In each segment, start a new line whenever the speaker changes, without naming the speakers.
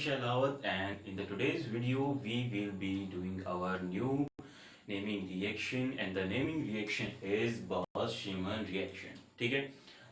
Shalawat, and in the today's video we will be doing our new naming reaction, and the naming reaction is Bose-Sherman reaction. ठीक है,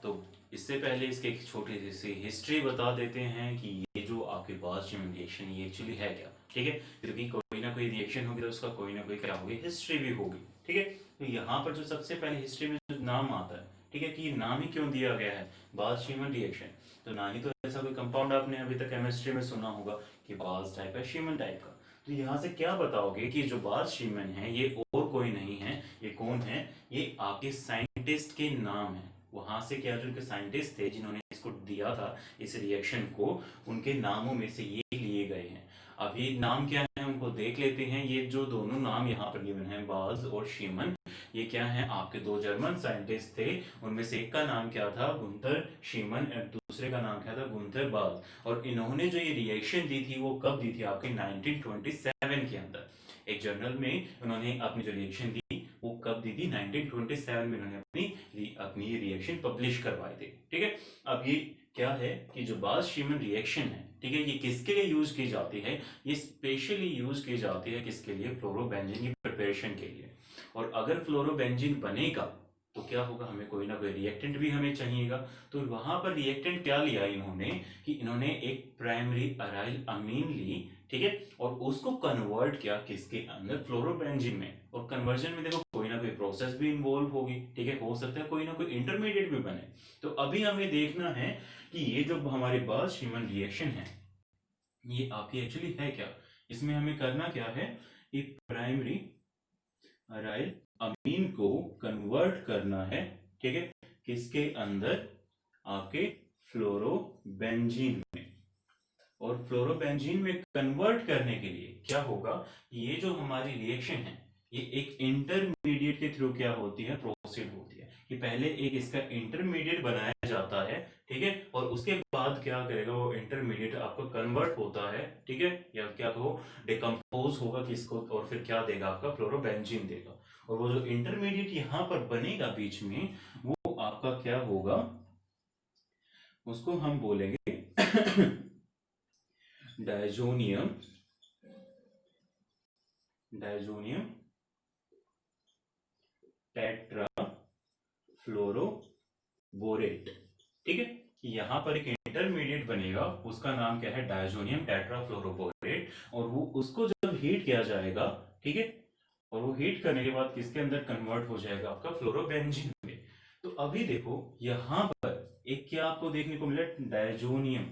तो इससे पहले इसके एक छोटी सी हिस्ट्री बता देते हैं कि ये जो आपके Bose-Sherman रिएक्शन है ये एक्चुअली है क्या। ठीक है, क्योंकि कोई ना कोई रिएक्शन होगी तो उसका कोई ना कोई क्या होगी, हिस्ट्री भी होगी। ठीक है, तो यहाँ पर जो सबसे पहले हिस्ट्री में जो नाम आता है, ठीक है, कि ये नाम ही क्यों दिया गया है Bose-Sherman रिएक्शन, तो ना ही तो ऐसा कोई कंपाउंड आपने अभी तक केमिस्ट्री में सुना होगा कि Bose टाइप है, Sherman टाइप का। तो यहाँ से क्या बताओगे कि जो Bose-Sherman है ये और कोई नहीं है, ये कौन है, ये आपके साइंटिस्ट के नाम है। वहां से क्या, जो उनके साइंटिस्ट थे जिन्होंने इसको दिया था इस रिएक्शन को, उनके नामों में से ये लिए गए हैं। अब ये नाम क्या है उनको देख लेते हैं। ये जो दोनों नाम यहाँ पर गिवन है, बाल्स और शीमन, ये क्या है, आपके दो जर्मन साइंटिस्ट थे। उनमें से एक का नाम क्या था, गुंथर शीमन, और दूसरे का नाम क्या था, गुंथर बाल्स। और इन्होंने जो ये रिएक्शन दी थी वो कब दी थी, आपके 1927 के अंदर। एक जर्नल में उन्होंने अपनी जो रिएक्शन दी वो कब दी थी, 1927 में उन्होंने अपनी रिएक्शन पब्लिश करवाए थे। ठीक है, अब ये क्या है कि जो Bose-Sherman रिएक्शन है, ठीक है, ये किसके लिए यूज की जाती है, ये स्पेशली यूज की जाती है किसके लिए, फ्लोरोबेंजीन की प्रिपरेशन के लिए। और अगर फ्लोरोबेंजीन बनेगा तो क्या होगा, हमें कोई ना कोई रिएक्टेंट भी हमें चाहिएगा। तो वहां पर रिएक्टेंट क्या लिया इन्होंने, कि इन्होंने एक प्राइमरी अराइल अमीन ली, ठीक है, और उसको कन्वर्ट किया किसके अंदर, फ्लोरोबेंजीन में। और कन्वर्जन में देखो कोई ना कोई प्रोसेस भी इन्वॉल्व होगी, ठीक है, हो सकता है कोई ना कोई इंटरमीडिएट भी बने। तो अभी हमें देखना है कि ये जो हमारे Bose-Sherman रिएक्शन है ये आपकी एक्चुअली है क्या। इसमें हमें करना क्या है, एक प्राइमरी अराइल अमीन को कन्वर्ट करना है, ठीक है, किसके अंदर, आपके फ्लोरोबेंजीन में। और फ्लोरोबेंजीन में कन्वर्ट करने के लिए क्या होगा, ये जो हमारी रिएक्शन है ये एक इंटरमीडिएट के थ्रू क्या होती है, प्रोसीड होती है। कि पहले एक इसका इंटरमीडिएट बनाया जाता है, ठीक है, और उसके बाद क्या करेगा, वो इंटरमीडिएट आपका कन्वर्ट होता है, ठीक है, या क्या कहो डिकम्पोज होगा किसको, और फिर क्या देगा, आपका फ्लोरोबेंजीन देगा। और वो जो इंटरमीडिएट यहाँ पर बनेगा बीच में, वो आपका क्या होगा, उसको हम बोलेंगे डायजोनियम टेट्रा फ्लोरोबोरेट। ठीक है, यहाँ पर एक इंटरमीडिएट बनेगा, उसका नाम क्या है, डायजोनियम टेट्रा फ्लोरोबोरेट। और वो उसको जब हीट किया जाएगा, ठीक है, और वो हीट करने के बाद किसके अंदर कन्वर्ट हो जाएगा, आपका फ्लोरोबेंजीन में। तो अभी देखो यहाँ पर एक क्या आपको देखने को मिला, डायजोनियम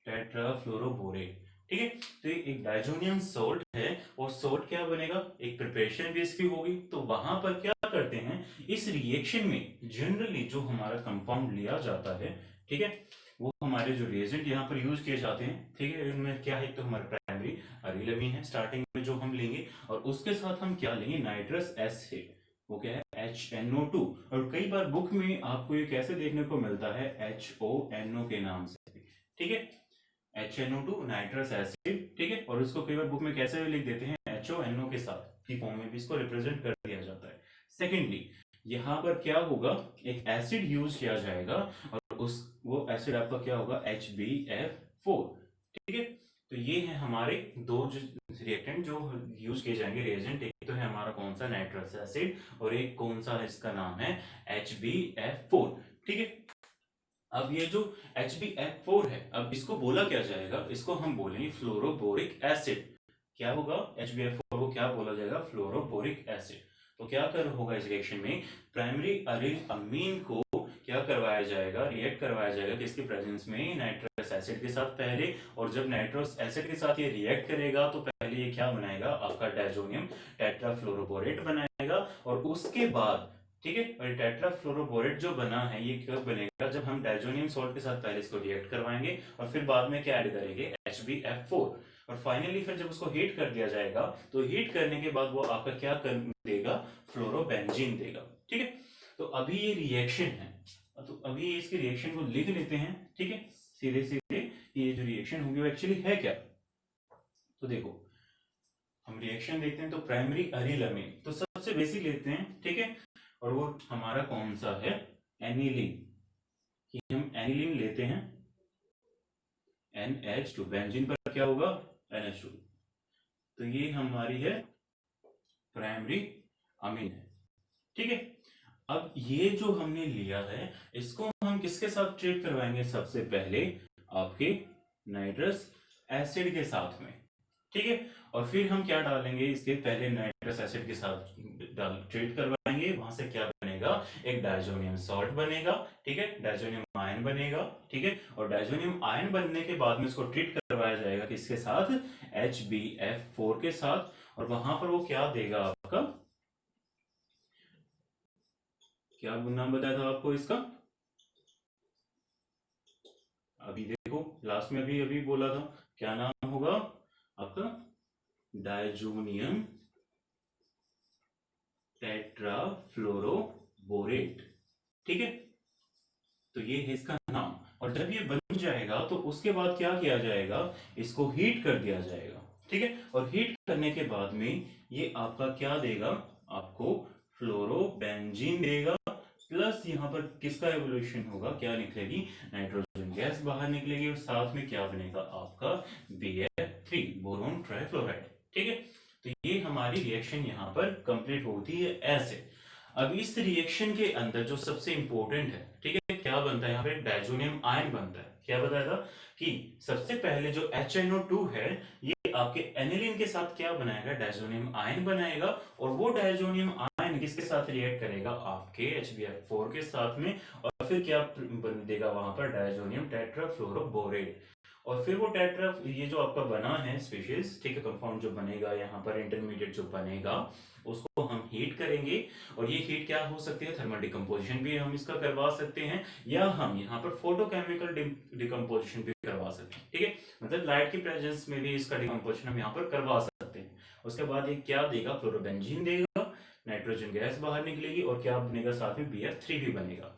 टेट्रा फ्लोरोबोरेट। ठीक है, तो एक डायजोनियम सोल्ट है, और सोल्ट क्या बनेगा, एक प्रिपरेशन भी इसकी होगी। तो वहां पर क्या करते हैं, इस रिएक्शन में जनरली जो हमारा कंपाउंड लिया जाता है, ठीक है, वो हमारे जो रिएजेंट यहाँ पर यूज किए जाते हैं, ठीक है, इनमें क्या है, तो हमारा प्राइमरी अरील अमीन है स्टार्टिंग में जो हम लेंगे, और उसके साथ हम क्या लेंगे, नाइट्रस एसिड, वो क्या है HNO2। और कई बार बुक में आपको ये कैसे देखने को मिलता है, HONO के नाम से, ठीक है, HNO2 नाइट्रस एसिड, ठीक है, और इसको कई बार बुक में कैसे लिख देते हैं, HONO के साथ की फॉर्म में भी इसको रिप्रेजेंट कर दिया जाता है। सेकेंडली यहाँ पर क्या होगा, एक एसिड यूज किया जाएगा, और वो एसिड आपका क्या होगा, HbF4। ठीक है, तो ये है हमारे दो जो रिएक्टेंट जो यूज किए जाएंगे रिएजेंट। एक तो है हमारा कौन सा, नाइट्रस एसिड, और एक कौन सा है, इसका नाम है HbF4। ठीक है, अब ये जो HbF4 है, अब इसको बोला क्या जाएगा, इसको हम बोलेंगे फ्लोरोबोरिक एसिड। क्या होगा, HbF4 को क्या बोला जाएगा, फ्लोरोबोरिक एसिड। तो क्या कर होगा इस रिएक्शन में, प्राइमरी अरील अमीन को क्या करवाया जाएगा, रिएक्ट करवाया जाएगा किसके प्रेजेंस में, नाइट्रस एसिड के साथ पहले। और जब नाइट्रस एसिड के साथ ये रिएक्ट करेगा तो पहले ये क्या बनाएगा, आपका डायजोनियम टेट्राफ्लोरोबोरेट बनाएगा। और उसके बाद, ठीक है, और टेट्राफ्लोरोबोरेट जो बना है ये कब बनेगा, जब हम डायजोनियम सॉल्ट के साथ पहले इसको रिएक्ट करवाएंगे, और फिर बाद में क्या ऐड करेंगे, HbF4। और फाइनली फिर जब उसको हीट कर दिया जाएगा, तो हीट करने के बाद वो आपका क्या कर देगा, फ्लोरोबेंजीन देगा। ठीक है, तो अभी ये रिएक्शन है, तो अभी इसके रिएक्शन को लिख लेते हैं। ठीक है, सीधे सीधे ये जो रिएक्शन होगी वो एक्चुअली है क्या। तो देखो हम रिएक्शन देखते हैं, तो प्राइमरी अरील अमीन तो सबसे बेसिक लेते हैं, ठीक है, और वो हमारा कौन सा है, एनिलीन। कि हम एनिलीन लेते हैं, NH2 बेंजीन पर क्या होगा NH2। तो ये हमारी है प्राइमरी अमीन है, ठीक है। अब ये जो हमने लिया है इसको हम किसके साथ ट्रीट करवाएंगे, सबसे पहले आपके नाइट्रस एसिड के साथ में, ठीक है। और फिर हम क्या डालेंगे, इसके पहले नाइट्रस एसिड के साथ ट्रीट करवाएंगे, वहां से क्या बनेगा, एक डायजोनियम सॉल्ट बनेगा, ठीक है, डायजोनियम आयन बनेगा, ठीक है। और डायजोनियम आयन बनने के बाद में इसको ट्रीट करवाया जाएगा किसके साथ, HbF4 के साथ। और वहां पर वो क्या देगा आपका, क्या नाम बताया था आपको इसका, अभी देखो लास्ट में अभी अभी बोला था, क्या नाम होगा आपका, डायजोनियम टेट्राफ्लोरोबोरेट, ठीक है। तो ये है इसका नाम। और जब ये बन जाएगा तो उसके बाद क्या किया जाएगा, इसको हीट कर दिया जाएगा, ठीक है। और हीट करने के बाद में ये आपका क्या देगा, आपको फ्लोरोबेंजीन देगा, प्लस यहाँ पर किसका एवोल्यूशन होगा, क्या निकलेगी, नाइट्रोजन गैस बाहर निकलेगी, और साथ में क्या बनेगा आपका BF3 बोरोन ट्राइफ्लोराइड, ठीक है। तो ये हमारी रिएक्शन यहाँ पर कंप्लीट होती है ऐसे। अब इस रिएक्शन के अंदर जो सबसे इंपॉर्टेंट है, ठीक है, क्या बनता है, यहाँ पे डायजोनियम आयन बनता है। क्या बताया था कि सबसे पहले जो HNO2 है ये आपके एनिलीन के साथ क्या बनाएगा, डायजोनियम आयन बनाएगा। और वो डायजोनियम आयन किसके साथ रिएक्ट करेगा, आपके HbF4 के साथ में। और फिर क्या बन देगा वहां पर, डायजोनियम टेट्राफ्लोरोबोरेट। और फिर वो टेट्रा, ये जो आपका बना है स्पीशीज, ठीक है, कंपाउंड जो बनेगा यहाँ पर, इंटरमीडिएट जो बनेगा, उसको हम हीट करेंगे। और ये हीट क्या हो सकती है, थर्मल डिकम्पोजिशन भी हम इसका करवा सकते हैं, या हम यहाँ पर फोटोकेमिकल डिकम्पोजिशन भी करवा सकते हैं, ठीक है। मतलब लाइट की प्रेजेंस में भी इसका डिकम्पोजिशन हम यहाँ पर करवा सकते हैं। उसके बाद ये क्या देगा, फ्लोरोबेंजीन देगा, नाइट्रोजन गैस बाहर निकलेगी, और क्या बनेगा, साथ में BF3 भी बनेगा।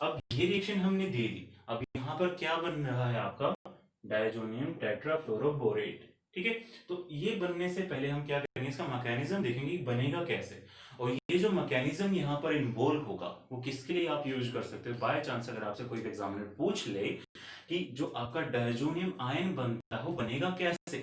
अब ये रिएक्शन हमने दे दी, अब यहाँ पर क्या बन रहा है आपका, डायजोनियम टेट्राफ्लोरोबोरेट, ठीक है। तो ये बनने से पहले हम क्या करेंगे, इसका मैकेनिज्म देखेंगे बनेगा कैसे। और ये जो मैकेनिज्म यहाँ पर इन्वॉल्व होगा वो किसके लिए आप यूज कर सकते हो, बाय चांस अगर आपसे कोई एग्जामिनर पूछ ले कि जो आपका डायजोनियम आयन बनता है वो बनेगा कैसे,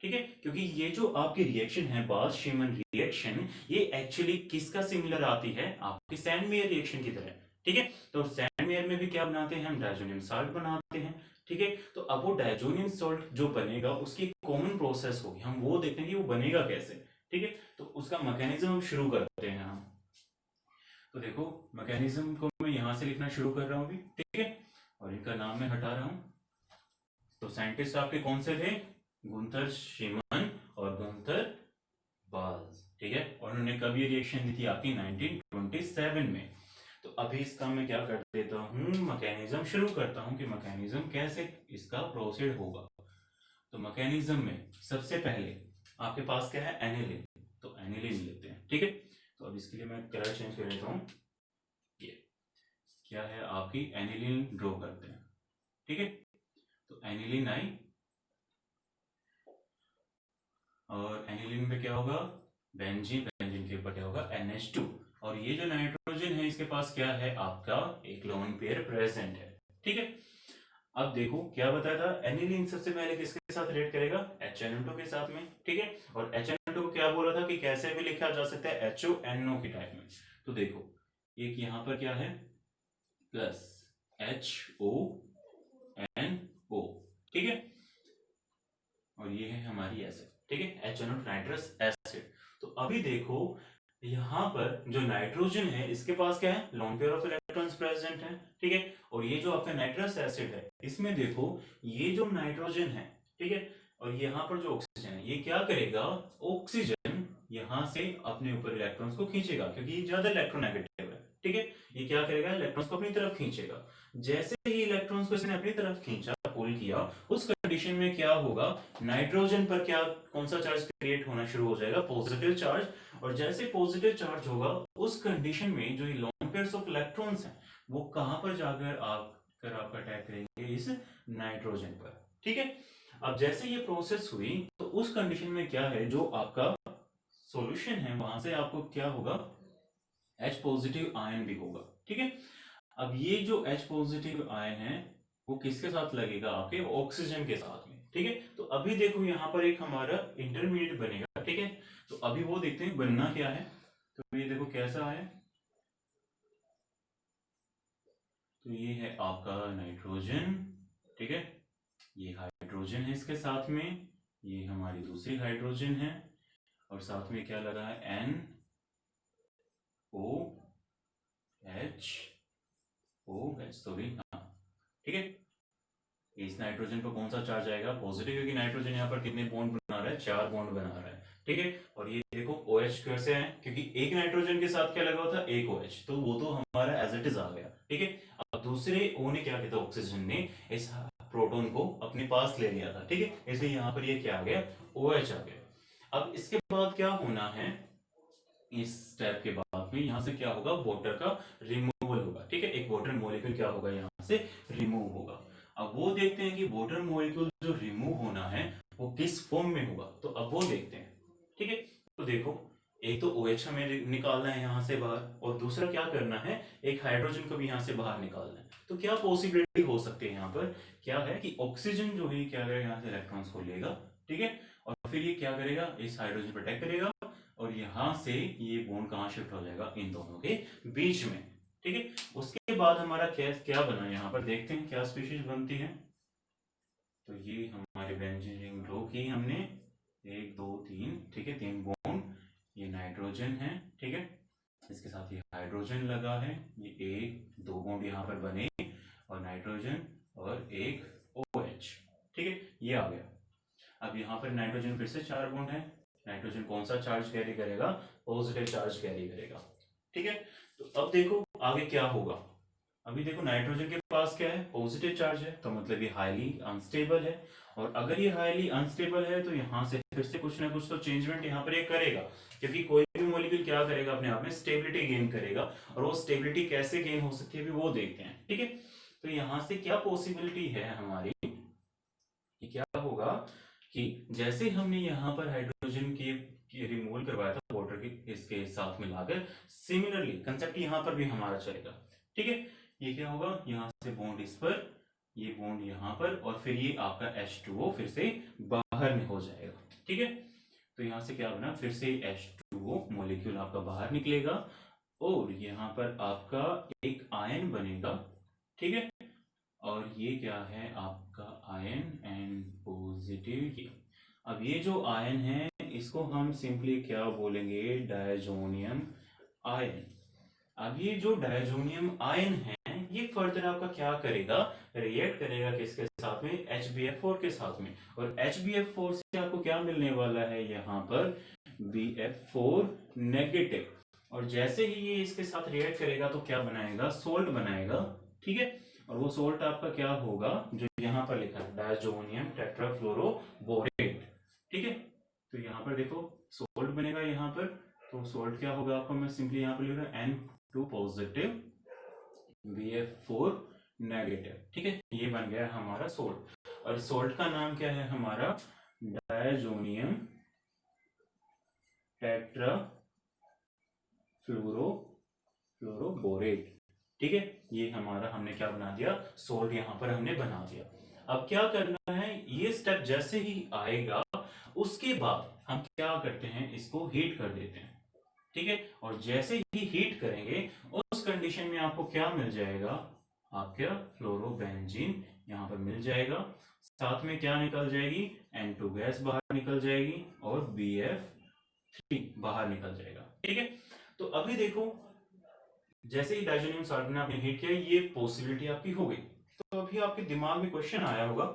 ठीक है। क्योंकि ये जो आपकी रिएक्शन है बाल्स-शीमन रिएक्शन, ये एक्चुअली किसका सिमिलर आती है, आपके सैंडमेयर रिएक्शन की तरह, ठीक है। तो सैंडमेयर में भी क्या बनाते हैं हम, डायजोनियम सॉल्ट बनाते हैं, ठीक है। तो अब वो डायजोनियम सॉल्ट जो बनेगा उसकी कॉमन प्रोसेस होगी, हम वो देखते हैं कि वो बनेगा कैसे, ठीक है। तो उसका मैकेनिज्म हम शुरू करते हैं हम। तो देखो मैकेनिज्म को मैं यहां से लिखना शुरू कर रहा हूं अभी, ठीक है। और इनका नाम मैं हटा रहा हूं। तो साइंटिस्ट आपके कौन से थे, गुंथर शीमन और गुंथर बाल्स, ठीक है। और उन्होंने कब ये रिएक्शन दी थी आपकी 1927 में। तो अभी इसका मैं क्या कर देता हूँ, मैकेनिज्म शुरू करता हूँ कि मैकेनिज्म कैसे इसका प्रोसीड होगा। तो मैकेनिज्म में सबसे पहले आपके पास क्या है, एनिलीन। तो एनिलीन लेते हैं, ठीक है। तो अब इसके लिए मैं कलर चेंज कर देता हूँ, ये क्या है आपकी एनिलीन ड्रॉ करते हैं, ठीक है। तो एनिलीन आई, और एनिलीन पे क्या होगा, बेंजीन, बेंजीन के ऊपर क्या होगा, NH2। और ये जो नाइट्रोजन है इसके पास क्या है आपका, एक लोन पेयर प्रेजेंट है, ठीक है। अब देखो क्या बताया था, एनिलीन सबसे पहले किसके साथ रिएक्ट करेगा, HNO2 के साथ में, ठीक है। और HNO2 को क्या बोला था कि कैसे भी लिखा जा सकता है, HONO की टाइप में। तो देखो एक यहाँ पर क्या है, प्लस HONO, ठीक है। और ये है हमारी एसिड, ठीक है, HNO नाइट्रस एसिड। तो अभी देखो यहाँ पर जो नाइट्रोजन है इसके पास क्या है, lone pair of electrons present है, ठीक है। और ये जो आपका नाइट्रस एसिड है इसमें देखो ये जो नाइट्रोजन है, ठीक है, और यहाँ पर जो ऑक्सीजन है, ये क्या करेगा, ऑक्सीजन यहाँ से अपने ऊपर इलेक्ट्रॉन्स को खींचेगा, क्योंकि ये ज्यादा इलेक्ट्रोनेगेटिव है, ठीक है। ये क्या करेगा, इलेक्ट्रॉन्स को अपनी तरफ खींचेगा। जैसे ही इलेक्ट्रॉन्स को इसने अपनी तरफ खींचा, पुल किया, उस कंडीशन में क्या होगा, नाइट्रोजन पर क्या, कौन सा चार्ज क्रिएट होना शुरू हो जाएगा, पॉजिटिव चार्ज। और जैसे पॉजिटिव चार्ज होगा उस कंडीशन में जो लोन पेयर्स ऑफ इलेक्ट्रॉन्स हैं वो कहां पर जाकर आपका अटैक करेंगे, इस नाइट्रोजन पर, ठीक है। अब जैसे ये प्रोसेस हुई तो उस कंडीशन में क्या है, जो आपका सॉल्यूशन है वहां से आपको क्या होगा, H पॉजिटिव आयन भी होगा, ठीक है। अब ये जो H पॉजिटिव आयन है वो किसके साथ लगेगा, आपके ऑक्सीजन के साथ में, ठीक है। तो अभी देखो यहाँ पर एक हमारा इंटरमीडिएट बनेगा, ठीक है। तो अभी वो देखते हैं बनना क्या है। तो ये देखो कैसा है, तो ये है आपका नाइट्रोजन, ठीक है। ये हाइड्रोजन है इसके साथ में, ये हमारी दूसरी हाइड्रोजन है, और साथ में क्या लगा है NOH सॉरी, हाँ, ठीक है। इस नाइट्रोजन पर कौन सा चार्ज आएगा, पॉजिटिव, क्योंकि नाइट्रोजन यहाँ पर कितने बॉन्ड बना रहा है, 4 बॉन्ड बना रहा है, ठीक है। और ये देखो OH कैसे है, क्योंकि एक नाइट्रोजन के साथ क्या लगा हुआ था, एक OH, तो वो तो हमारा एज इट इज आ गया, ठीक है। अब दूसरे O ने क्या किया था, ऑक्सीजन ने इस प्रोटॉन को अपने पास ले लिया था, ठीक है। इसलिए यहाँ पर ये क्या आ गया, OH आ गया। अब इसके बाद क्या होना है, इस स्टेप के बाद में यहाँ से क्या होगा, वाटर का रिमूवल होगा, ठीक है। एक वाटर मॉलिक्यूल क्या होगा, यहाँ से रिमूव होगा। अब वो देखते हैं कि वाटर मॉलिक्यूल जो रिमूव होना है वो किस फॉर्म में होगा, तो अब वो देखते हैं, ठीक है। तो देखो एक तो OH हमें निकालना है यहाँ से बाहर, और दूसरा क्या करना है, एक हाइड्रोजन को भी यहाँ से बाहर निकालना है। तो क्या पॉसिबिलिटी हो सकती है यहाँ पर, क्या है कि ऑक्सीजन जो है क्या करेगा, यहाँ से इलेक्ट्रॉन्स को लेगा, ठीक है, और फिर ये क्या करेगा, इस हाइड्रोजन पर अटैक करेगा, और यहाँ से ये बॉन्ड कहाँ शिफ्ट हो जाएगा, इन दोनों के बीच में, ठीक है। उसके बाद हमारा क्या बना, यहाँ पर देखते हैं क्या स्पीशीज बनती है। तो ये हमारे बेंजीन रिंग ड्रॉ की हमने, 1 2 3, ठीक है, 3 बॉन्ड, ये नाइट्रोजन है, ठीक है, इसके साथ ये हाइड्रोजन लगा है, ये 1 2 बॉन्ड यहाँ पर बने, और नाइट्रोजन और एक OH, ठीक है, ये आ गया। अब यहाँ पर नाइट्रोजन फिर से 4 बॉन्ड है, नाइट्रोजन कौन सा चार्ज कैरी करेगा, पॉजिटिव चार्ज कैरी करेगा, ठीक है। तो अब देखो आगे क्या होगा, अभी देखो नाइट्रोजन के पास क्या है, पॉजिटिव चार्ज है, तो मतलब ये हाईली अनस्टेबल है, और अगर ये हाईली अनस्टेबल है तो यहाँ से फिर से कुछ ना कुछ तो चेंजमेंट यहाँ पर ये करेगा, क्योंकि कोई भी मॉलिक्यूल क्या करेगा, अपने आप में स्टेबिलिटी गेन करेगा, और वो स्टेबिलिटी कैसे गेन हो सकती है अभी वो देखते हैं, ठीक है। तो यहाँ से क्या पॉसिबिलिटी है हमारी, क्या होगा कि जैसे हमने यहाँ पर हाइड्रोजन की रिमूवल करवाया था वाटर के इसके साथ मिलाकर, सिमिलरली कंसेप्ट यहाँ पर भी हमारा चलेगा, ठीक है। ये क्या होगा, यहाँ से बॉन्ड इस पर, ये बॉन्ड यहाँ पर, और फिर ये आपका H2O फिर से बाहर में हो जाएगा, ठीक है। तो यहाँ से क्या बना, फिर से H2O मॉलिक्यूल आपका बाहर निकलेगा, और यहाँ पर आपका एक आयन बनेगा, ठीक है। और ये क्या है आपका आयन एंड पॉजिटिव। अब ये जो आयन है इसको हम सिंपली क्या बोलेंगे, डायजोनियम आयन। अब ये जो डायजोनियम आयन है ये फर्दर आपका क्या करेगा, रिएक्ट करेगा किसके साथ में, HbF4 के साथ में, और HbF4 से आपको क्या मिलने वाला है, यहाँ पर BF4 नेगेटिव, और जैसे ही ये इसके साथ रिएक्ट करेगा तो क्या बनाएगा, सोल्ट बनाएगा, ठीक है। और वो सोल्ट आपका क्या होगा, जो यहाँ पर लिखा है डायजोनियम टेट्राफ्लोरोबोरेट, ठीक है। तो यहाँ पर देखो सोल्ट बनेगा यहाँ पर, तो सोल्ट क्या होगा आपको, मैं सिंपली यहाँ पर लिख रहा हूँ N2 पॉजिटिव BF4 नेगेटिव, ठीक है। ये बन गया हमारा सोल्ट, और सोल्ट का नाम क्या है हमारा, डायजोनियम टेट्राफ्लोरोबोरेट, ठीक है। ये हमारा हमने क्या बना दिया, सोल्ट यहाँ पर हमने बना दिया। अब क्या करना है, ये स्टेप जैसे ही आएगा उसके बाद हम क्या करते हैं, इसको हीट कर देते हैं, ठीक है। और जैसे ही हीट करेंगे उस कंडीशन में आपको क्या मिल जाएगा, आपका फ्लोरोबेंजीन यहाँ पर मिल जाएगा, साथ में क्या निकल जाएगी, N2 गैस बाहर निकल जाएगी, और BF3 बाहर निकल जाएगा, ठीक है। तो अभी देखो जैसे ही डायजोनियम सॉल्ट ने आपने हीट किया, ये पॉसिबिलिटी आपकी हो गई। तो अभी आपके दिमाग में क्वेश्चन आया होगा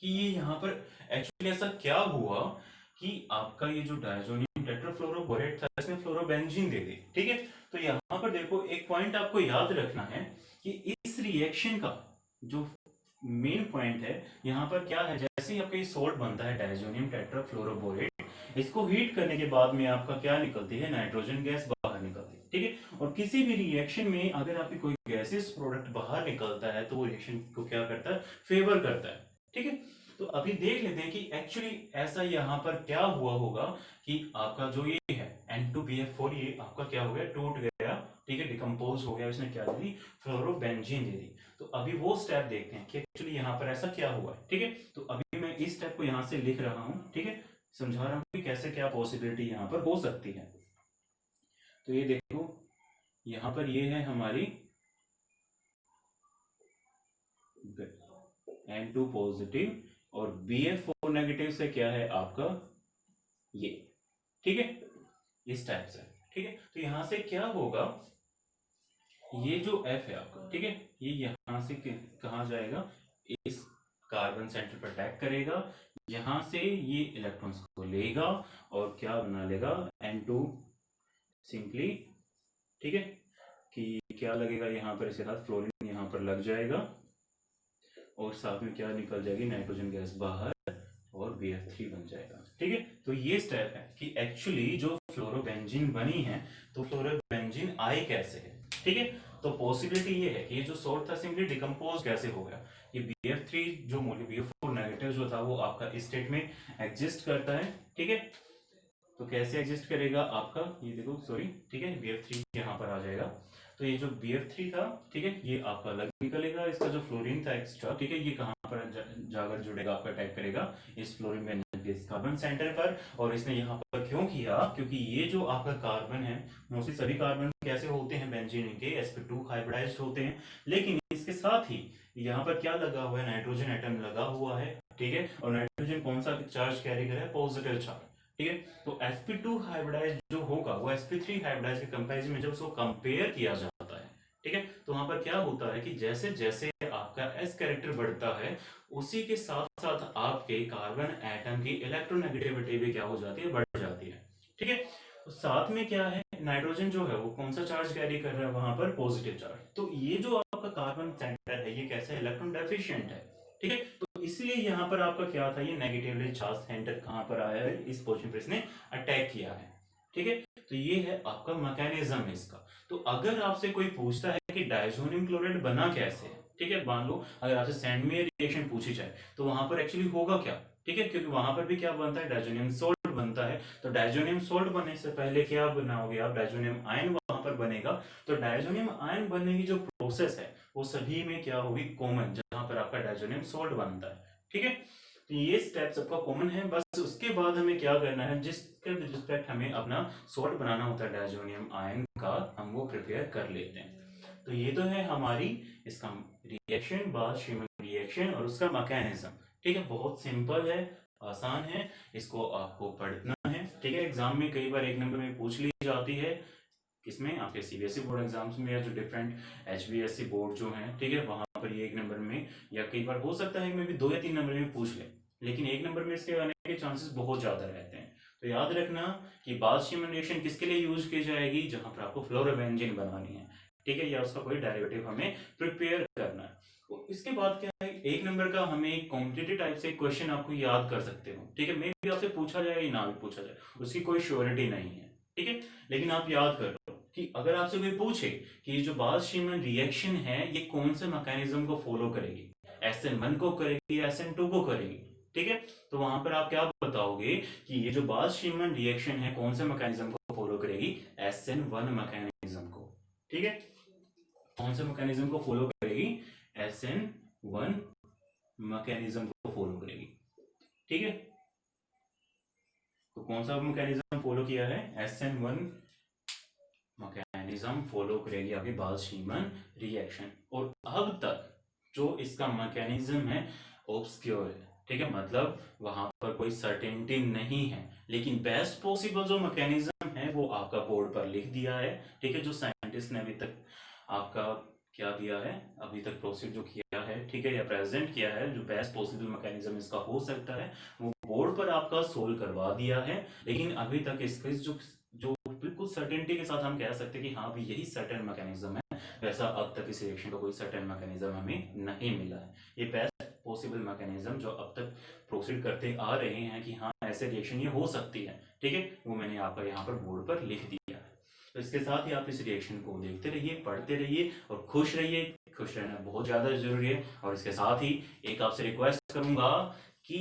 कि ये यहाँ पर एक्चुअली ऐसा क्या हुआ कि आपका ये जो डायजोनियम टेट्राफ्लोरोबोरेट था इसमें फ्लोरोबेंजीन दे दी, ठीक है। तो यहाँ पर देखो एक पॉइंट आपको याद रखना है कि इस रिएक्शन का जो मेन पॉइंट है यहाँ पर क्या है, जैसे ही आपका ये सोल्ट बनता है डायजोनियम टेट्राफ्लोरोबोरेट, इसको हीट करने के बाद में आपका क्या निकलती है, नाइट्रोजन गैस बाहर निकलती है, ठीक है। और किसी भी रिएक्शन में अगर आपकी कोई गैसेस प्रोडक्ट बाहर निकलता है तो वो रिएक्शन को क्या करता है, फेवर करता है, ठीक है। तो अभी देख लेते हैं कि एक्चुअली ऐसा यहाँ पर क्या हुआ होगा कि आपका जो ये है N2BF4 ये आपका क्या हो गया, टूट गया ठीक है, डिकम्पोज हो गया, उसने क्या दे दी, फ्लोरोबेंजीन दे दी। तो अभी वो स्टेप देखते हैं कि एक्चुअली यहाँ पर ऐसा क्या हुआ है। ठीक है, तो अभी मैं इस स्टेप को यहाँ से लिख रहा हूँ, ठीक है, समझा रहा हूँ कि कैसे क्या पॉसिबिलिटी यहाँ पर हो सकती है। तो ये देखो, यहाँ पर ये है हमारी N2 पॉजिटिव और BF4 नेगेटिव से क्या है आपका ये, ठीक है, इस टाइप से। ठीक है, तो यहां से क्या होगा, ये जो F है आपका, ठीक है, ये यहां से कहा जाएगा, इस कार्बन सेंटर पर अटैक करेगा, यहां से ये इलेक्ट्रॉन्स को लेगा और क्या बना लेगा, N2 सिंपली। ठीक है, कि क्या लगेगा यहाँ पर, इसके साथ फ्लोरीन यहाँ पर लग जाएगा और साथ में क्या निकल जाएगी, नाइट्रोजन गैस बाहर और BF3 बन जाएगा। ठीक है, तो ये स्टेप है कि एक्चुअली जो फ्लोरोबेंजीन बनी है, तो फ्लोरोबेंजीन आई कैसे है। ठीक है, तो पॉसिबिलिटी ये है कि ये जो सॉल्ट था सिंपली डिकम्पोज कैसे हो गया। ये BF3 जो BF4 नेगेटिव जो था वो आपका इस स्टेट में एग्जिस्ट करता है। ठीक है, तो कैसे एग्जिस्ट करेगा आपका, ये देखो, सॉरी, ठीक है, BF3 यहाँ पर आ जाएगा। तो ये जो BF3 था, ठीक है, ये आपका अलग निकलेगा, इसका जो फ्लोरीन था एक्स्ट्रा, ठीक है, ये कहाँ पर जाकर जुड़ेगा, आपका अटैक करेगा इस फ्लोरीन में कार्बन सेंटर पर। और इसने यहाँ पर क्यों किया, क्योंकि ये जो आपका कार्बन है, मोस्टली सभी कार्बन कैसे होते हैं, बेंजीन के sp2 हाइब्रिडाइज्ड होते हैं, लेकिन इसके साथ ही यहाँ पर क्या लगा हुआ है, नाइट्रोजन एटम लगा हुआ है। ठीक है, और नाइट्रोजन कौन सा चार्ज कैरी करे, पॉजिटिव चार्ज। ठीक है, तो sp2 हाइब्रिडाइज जो होगा वो sp3 हाइब्रिडाइज के कंपैरिजन में जब उसको कंपेयर किया जाता है, ठीक है, तो वहां पर क्या होता है कि जैसे जैसे आपका s कैरेक्टर बढ़ता है, उसी के साथ साथ आपके कार्बन एटम की इलेक्ट्रोनेगेटिविटी भी क्या हो जाती है, बढ़ जाती है। ठीक है, तो साथ में क्या है, नाइट्रोजन जो है वो कौन सा चार्ज कैरी कर रहा है वहां पर, पॉजिटिव चार्ज। तो ये जो आपका कार्बन सेंटर है ये कैसे इलेक्ट्रॉन डेफिशिएंट है। ठीक है, तो इसलिए यहाँ पर आपका क्या था, ये नेगेटिवली चार्ज सेंटर कहां पर आया है, इस पोजीशन पर इसने अटैक किया है। ठीक है, तो ये है आपका मैकेनिज्म इसका। तो अगर आपसे कोई पूछता है कि डायजोनियम क्लोराइड बना कैसे है, ठीक है, मान लो अगर आपसे सैंडमेयर रिएक्शन पूछी जाए तो वहां पर एक्चुअली होगा क्या। ठीक है, क्योंकि वहां पर भी क्या बनता है, डायजोनियम सोल्ट बनता है। तो डायजोनियम सोल्ट बनने से पहले क्या बनाओगे आप, डायजोनियम आयन वहां पर बनेगा। तो डायजोनियम आयन बनने की जो प्रोसेस है वो सभी में क्या होगी, कॉमन, जहां पर आपका डायजोनियम सोल्ट बनता है। ठीक है, तो ये स्टेप सबका कॉमन है, बस उसके बाद हमें क्या करना है, जिसके रिस्पेक्ट हमें अपना सोल्ट बनाना होता है डायजोनियम आयन का, हम वो प्रिपेयर कर लेते हैं। तो ये तो है हमारी इसका रिएक्शन, बाल-शीमन रिएक्शन और उसका मैकेनिज्म। ठीक है, बहुत सिंपल है, आसान है, इसको आपको पढ़ना है। ठीक है, एग्जाम में कई बार एक नंबर में पूछ ली जाती है, किसमें, आपके CBSE बोर्ड एग्जाम्स में या जो डिफरेंट HBSE बोर्ड जो हैं, ठीक है, वहां पर ये एक नंबर में या कई बार हो सकता है कि भी 2 या 3 नंबर में पूछ ले, लेकिन एक नंबर में इसके आने के चांसेस बहुत ज्यादा रहते हैं। तो याद रखना कि बाल-शीमन रिएक्शन किसके लिए यूज की जाएगी, जहां पर आपको फ्लोरोबेंजीन बनानी है, ठीक है, या उसका कोई डेरिवेटिव हमें प्रिपेयर करना है। तो इसके बाद क्या है, एक नंबर का हमें एक कॉम्पिटिटिव टाइप से क्वेश्चन आपको याद कर सकते हो। ठीक है, मे भी आपसे पूछा जाए या ना भी पूछा जाए, उसकी कोई श्योरिटी नहीं है। ठीक है, लेकिन आप याद कर लो कि अगर आपसे कोई पूछे कि ये जो बाल-शीमन रिएक्शन है ये कौन से मैकेनिज्म को फॉलो करेगी, SN1 को करेगी या SN2 को करेगी, ठीक है, तो वहां पर आप क्या बताओगे कि ये जो बाल-शीमन रिएक्शन है कौन से मैकेनिज्म को फॉलो करेगी, SN1 मैकेनिज्म को। ठीक है, कौन से मैकेनिज्म को फॉलो करेगी, SN1 मैकेनिज्म को फॉलो करेगी। ठीक है, तो कौन सा मैकेनिज्म फॉलो किया है, SN1 मैकेनिज्म फॉलो करेगी आपकी बाल-शीमन रिएक्शन। और अब तक जो इसका मैकेनिज्म है ऑब्सक्योर है। ठीक है, मतलब वहां पर कोई सर्टेनिटी नहीं है, लेकिन बेस्ट पॉसिबल जो मैकेनिज्म है वो आपका बोर्ड पर लिख दिया है। ठीक है, जो साइंटिस्ट ने अभी तक आपका क्या दिया है, अभी तक प्रोसीड जो किया है, ठीक है, या प्रेजेंट किया है, जो बेस्ट पॉसिबल मैकेनिज्म इसका हो सकता है वो बोर्ड पर आपका सोल्व करवा दिया है। लेकिन अभी तक इसके जो बिल्कुल सर्टेनिटी के साथ हम कह सकते हैं कि हाँ भी यही सर्टेन मैकेनिज्म है, वैसा अब तक इस रिएक्शन का कोई सर्टेन मैकेनिज्म हमें नहीं मिला है। ये बेस्ट पॉसिबल मैकेनिज्म जो अब तक प्रोसीड करते आ रहे हैं कि हाँ ऐसे रिएक्शन ये हो सकती है, ठीक है, वो मैंने आपका यहाँ पर बोर्ड पर लिख दिया है। तो इसके साथ ही आप इस रिएक्शन को देखते रहिए, पढ़ते रहिए और खुश रहिए। खुश रहना बहुत ज़्यादा जरूरी है। और इसके साथ ही एक आपसे रिक्वेस्ट करूंगा कि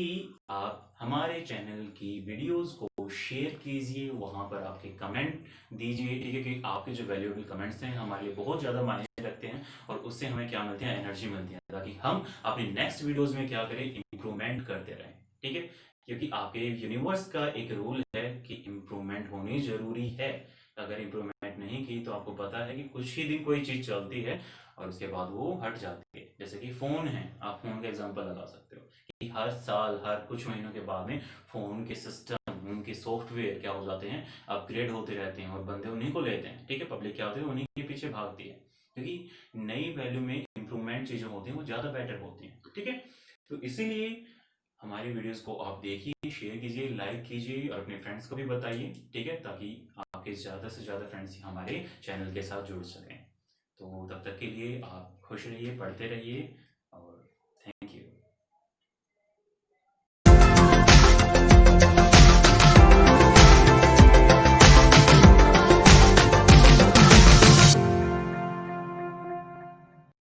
आप हमारे चैनल की वीडियोस को तो शेयर कीजिए, वहाँ पर आपके कमेंट दीजिए, ठीक है, कि आपके जो वैल्यूएबल कमेंट्स हैं हमारे लिए बहुत ज़्यादा मायने रखते हैं और उससे हमें क्या मिलती है, एनर्जी मिलती है, ताकि हम अपनी नेक्स्ट वीडियोज़ में क्या करें, इम्प्रूवमेंट करते रहें, ठीक है। क्योंकि आपके यूनिवर्स का एक रूल है कि इम्प्रूवमेंट होनी ज़रूरी है। अगर इम्प्रूवमेंट नहीं की तो आपको पता है कि कुछ ही दिन कोई चीज़ चलती है और उसके बाद वो हट जाती है। जैसे कि फ़ोन है, आप फ़ोन का एग्जांपल लगा सकते हो कि हर साल, हर कुछ महीनों के बाद में फ़ोन के सिस्टम, उनके सॉफ्टवेयर क्या हो जाते हैं, अपग्रेड होते रहते हैं और बंदे उन्हीं को लेते हैं, ठीक है। पब्लिक क्या होती है, उन्हीं के पीछे भागती है, क्योंकि नई वैल्यू में इम्प्रूवमेंट चीज़ें होती हैं वो ज़्यादा बेटर होती हैं, ठीक है। तो इसीलिए हमारी वीडियोस को आप देखिए, शेयर कीजिए, लाइक कीजिए और अपने फ्रेंड्स को भी बताइए, ठीक है, ताकि आपके ज़्यादा से ज़्यादा फ्रेंड्स हमारे चैनल के साथ जुड़ सकें। तो तब तक के लिए आप खुश रहिए, पढ़ते रहिए